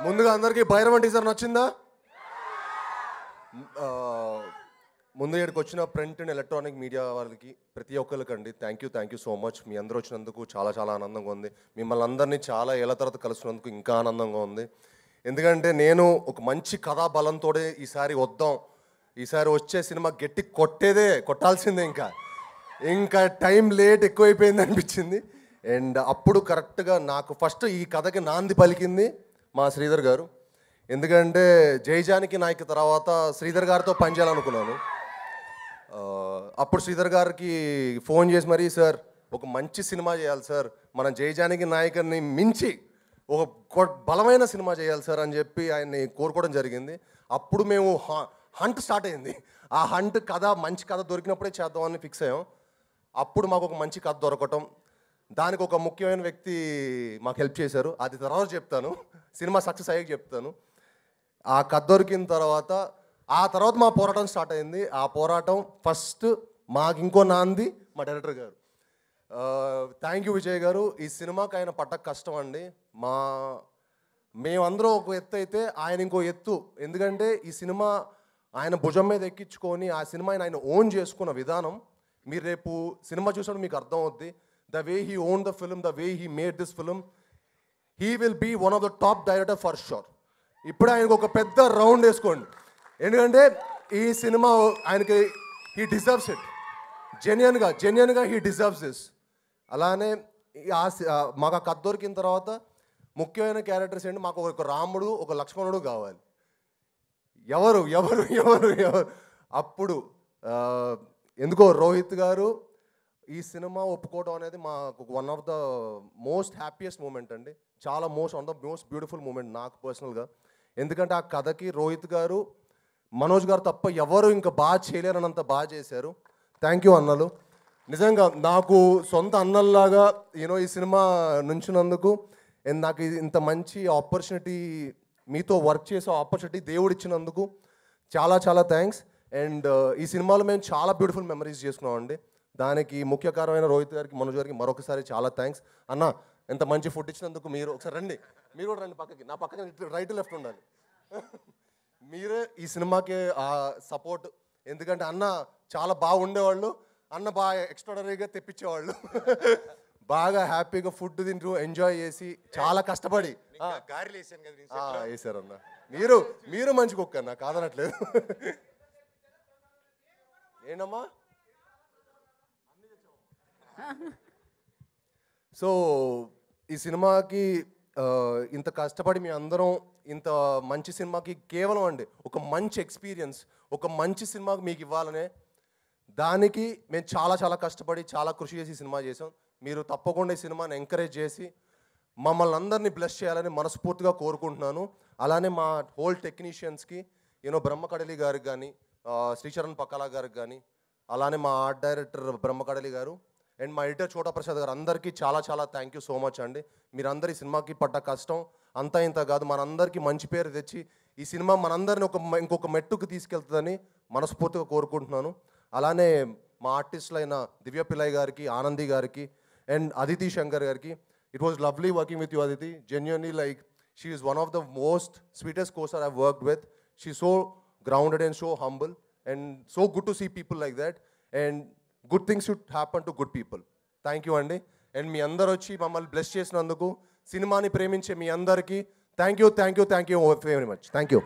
ముందుగా అందరికీ భైరవ టీజర్ నచ్చిందా? ముందు ఇక్కడికి వచ్చిన ప్రింట్ అండ్ ఎలక్ట్రానిక్ మీడియా వాళ్ళకి ప్రతి ఒక్కరికండి థ్యాంక్ యూ సో మచ్. మీ అందరూ వచ్చినందుకు చాలా చాలా ఆనందంగా ఉంది. మిమ్మల్ని అందరినీ చాలా ఏళ్ళ తర్వాత కలుసుకున్నందుకు ఇంకా ఆనందంగా ఉంది. ఎందుకంటే నేను ఒక మంచి కథా బలంతో ఈసారి వద్దాం, ఈసారి వచ్చే సినిమా గట్టి కొట్టాల్సిందే, ఇంకా టైం లేట్ ఎక్కువైపోయింది అనిపించింది. అండ్ అప్పుడు కరెక్ట్గా నాకు ఫస్ట్ ఈ కథకి నాంది పలికింది మా శ్రీధర్ గారు. ఎందుకంటే జైజానికి నాయక్ తర్వాత శ్రీధర్ గారితో పనిచేయాలనుకున్నాను. అప్పుడు శ్రీధర్ గారికి ఫోన్ చేసి మరీ, సార్ ఒక మంచి సినిమా చేయాలి సార్, మన జైజానికి నాయకుని మించి ఒక బలమైన సినిమా చేయాలి సార్ అని చెప్పి ఆయన్ని కోరుకోవడం జరిగింది. అప్పుడు మేము హంట్ స్టార్ట్ అయింది. ఆ హంట్ కథ మంచి కథ దొరికినప్పుడే చేద్దామని ఫిక్స్ అయ్యాం. అప్పుడు మాకు ఒక మంచి కథ దొరకటం, దానికి ఒక ముఖ్యమైన వ్యక్తి మాకు హెల్ప్ చేశారు. అది తర్వాత చెప్తాను, సినిమా సక్సెస్ అయ్యాక చెప్తాను. ఆ కథ దొరికిన తర్వాత మా పోరాటం స్టార్ట్ అయింది. ఆ పోరాటం ఫస్ట్ మాకు ఇంకో నాంది మా డైరెక్టర్ గారు. థ్యాంక్ యూ విజయ్ గారు. ఈ సినిమాకి ఆయన పడ్డ కష్టం అండి. మేమందరం ఒక ఎత్తు అయితే ఆయన ఇంకో ఎత్తు. ఎందుకంటే ఈ సినిమా ఆయన భుజం మీద ఎక్కించుకొని ఆ సినిమాని ఆయన ఓన్ చేసుకున్న విధానం మీరు రేపు సినిమా చూసినప్పుడు మీకు అర్థం అవుద్ది. The way he own the film, the way he made this film, he will be one of the top director for sure. ఇప్పుడు ఆయనకు ఒక పెద్ద రౌండ్ వేసుకోండి, ఎందుకంటే ఈ సినిమా ఆయనకి హీ డిజర్వ్స్ ఇట్. జెన్యున్గా హీ డిజర్వ్స్ దిస్. అలానే మాకు ఆ కథ దొరికిన తర్వాత ముఖ్యమైన క్యారెక్టర్స్ ఏంటి, మాకు ఒక రాముడు ఒక లక్ష్మణుడు కావాలి. ఎవరు ఎవరు ఎవరు ఎవరు అప్పుడు ఎందుకో రోహిత్ గారు ఈ సినిమా ఒప్పుకోవడం అనేది మాకు one of the most happiest moment అండి. చాలా one of the most beautiful moment నాకు పర్సనల్గా. ఎందుకంటే ఆ కథకి రోహిత్ గారు, మనోజ్ గారు తప్ప ఎవరు ఇంకా బాగా చేయలేరన్నంత బాగా చేశారు. థ్యాంక్ యూ అన్నలు. నిజంగా నాకు సొంత అన్నల్లాగా ఈ సినిమా నుంచినందుకు, నాకు ఇంత మంచి ఆపర్చునిటీ, మీతో వర్క్ చేసే ఆపర్చునిటీ దేవుడు ఇచ్చినందుకు చాలా చాలా థ్యాంక్స్. అండ్ ఈ సినిమాలో మేము చాలా బ్యూటిఫుల్ మెమరీస్ చేసుకున్నామండి. దానికి ముఖ్య కారణమైన రోహిత్ గారికి, మనోజ్ గారికి మరొకసారి చాలా థ్యాంక్స్. అన్న ఎంత మంచి ఫుడ్ ఇచ్చినందుకు. మీరు ఒకసారి రండి, మీరు కూడా రండి పక్కకి, నా పక్కన రైట్ లెఫ్ట్ ఉండాలి. మీరే ఈ సినిమాకి సపోర్ట్. ఎందుకంటే అన్న చాలా బాగుండేవాళ్ళు, అన్న బాగా ఎక్స్ట్రాడనరీగా తెప్పించేవాళ్ళు. బాగా హ్యాపీగా ఫుడ్ తింటూ ఎంజాయ్ చేసి చాలా కష్టపడి వేసారన్న. మీరు మంచి కుక్క అన్న, కాదనట్లేదు. ఏంటమ్మా? సో ఈ సినిమాకి ఇంత కష్టపడి మీ అందరం ఇంత మంచి సినిమాకి కేవలం అండి ఒక మంచి ఎక్స్పీరియన్స్, ఒక మంచి సినిమాకి మీకు ఇవ్వాలనే దానికి మేము చాలా చాలా కష్టపడి చాలా కృషి చేసి సినిమా చేసాం. మీరు తప్పకుండా ఈ సినిమాని ఎంకరేజ్ చేసి మమ్మల్ని అందరినీ బ్లెస్ చేయాలని మనస్ఫూర్తిగా కోరుకుంటున్నాను. అలానే మా హోల్ టెక్నీషియన్స్కి, బ్రహ్మకడలి గారికి కానీ, శ్రీచరణ్ పక్కలా గారికి కానీ, అలానే మా ఆర్ట్ డైరెక్టర్ బ్రహ్మకడలి గారు అండ్ మా ఎడిటర్ చోటా ప్రసాద్ గారు, అందరికీ చాలా చాలా థ్యాంక్ యూ సో మచ్ అండి. మీరందరూ ఈ సినిమాకి పడ్డ కష్టం అంతా ఇంత కాదు, మనందరికీ మంచి పేరు తెచ్చి ఈ సినిమా మనందరిని ఇంకొక మెట్టుకు తీసుకెళ్తుందని మనస్ఫూర్తిగా కోరుకుంటున్నాను. అలానే మా ఆర్టిస్టులు అయిన దివ్య పిల్లయ్య గారికి, ఆనంది గారికి అండ్ అదితి శంకర్ గారికి, it was lovely working with you Aditi. Genuinely she is one of the most sweetest costar I've worked with. She so grounded and so humble and so good to see people like that. And good things should happen to good people. Thank you అండి. And మీ అందరూ వచ్చి మమ్మల్ని bless చేసినందుకు, సినిమాని ప్రేమించే మీ అందరికీ thank you very much. Thank you.